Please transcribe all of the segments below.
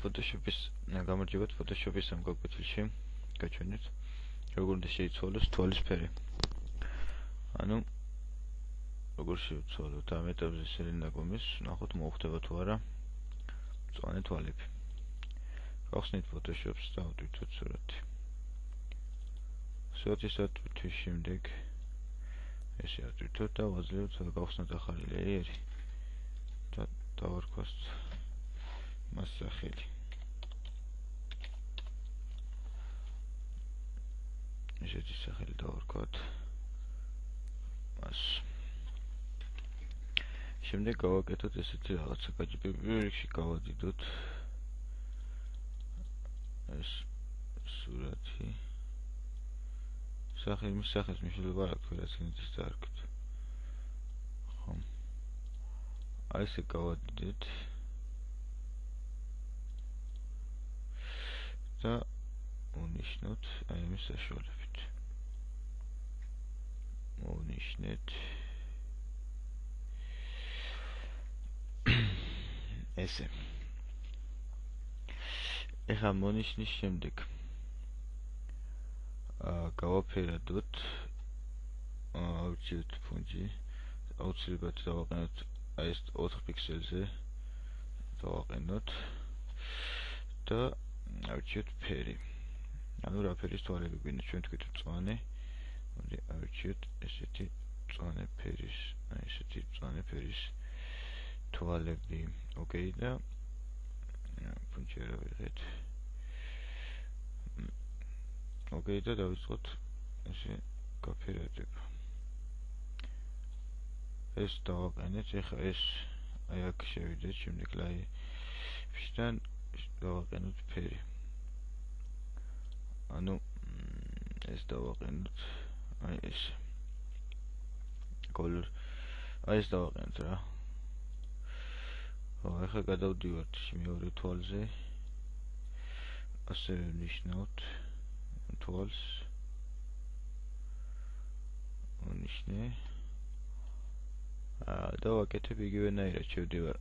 Photoshop-ის გამარჯვებათ Photoshop-ის ამ გაკვეთილში გაჩვენეთ როგორ უნდა შეიცვალოს თვალის ფერი. ანუ როგორ შევცვალოთ ამ ეტაპზე სელენაგომის, ნახოთ მოხდება თუ არა მწვანე თვალები. გავხსნით Photoshop-ს და ავტვირთოთ სურათი. სურათის ატვირთვის შემდეგ ესე ავტვირთოთ და ვაძლევთ გავხსნათ ახალი ლეიერი და დავარქვათ მას სახელი. ესეთი სახელი დავარქვათ მას. შემდეგ გავაკეთოთ ესეთი რაღაცა გაჭირდება. პირველ რიგში გავადიდოთ ეს სურათი. სახის მნიშვნელობა არ აქვს, რაც ინდის დაარქვით. ხო. აი ესე გავადიდეთ. და უნიშნოთ აი ამის საშუალებით. უნიშნეთ ესე. ეხლა მონიშნის შემდეგ გავაფერადოთ ავირჩიოთ ფუნჯი, აუცილებლად დავაყენოთ აი ეს 4 პიქსელზე დავაყენოთ და ავირჩიოთ ფერი. ანუ რა ფერის თვალები გვინდა, ჩვენ თქვით მწვანე, მოდი ავირჩიოთ ესეთი მწვანე ფერის, აი ესეთი მწვანე ფერის თვალები. ოკეი და ფუნჯი რა ვიღეთ. ოკეი და დავიწყოთ ესე გაფერადება. ეს დავაყენეთ, ეხლა ეს აი აქ შევიდეთ, შემდეგ ლაიფშთან დავაყენოთ ფერი. ანუ ეს დავაყენოთ აი ეს color, აი ეს დავაყენოთ რა. ხო, ეხლა გადავდივართ მეორე თვალზე. ასე ვნიშნავთ თვალს. უნიშნე. და ვაკეთებ იგივენაირად, შევდივარ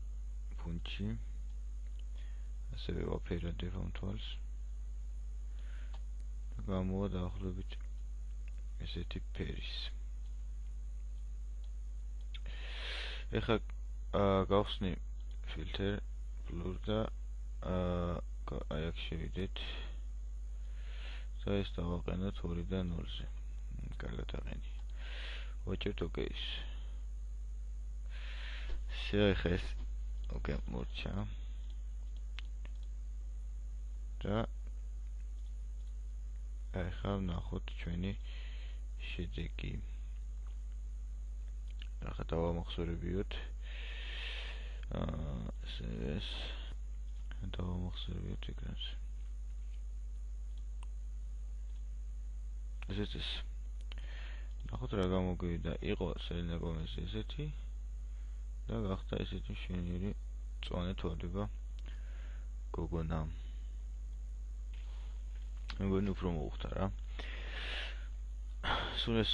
ფუნჯში. ასევე ვაფერადებ ამ თვალს. გამოვა დაახლოებით ესეთი ფერის. ეხლა გავხსნი ფილტერ blur და აი აქ შევიდეთ. და ეს დავაყენოთ 2-დან 0-ზე. კარგად აყენი. ვაჭერთ ოკეის. ეხლა ეს ოკეი მორჩა. და ეხლა ნახოთ ჩვენი შედეგი. ახლა დავამახსოვრებიოთ. ეს დავამახსოვრებიოთ ეკრანზე. ეს ნახოთ რა გამოგვივიდა. იყო სელენაგომის ესეთი და გახდა ესეთი მშვენიერი მწვანე თვალება გოგონა. მეგონი უფრო მოუხდა რა. სულ ეს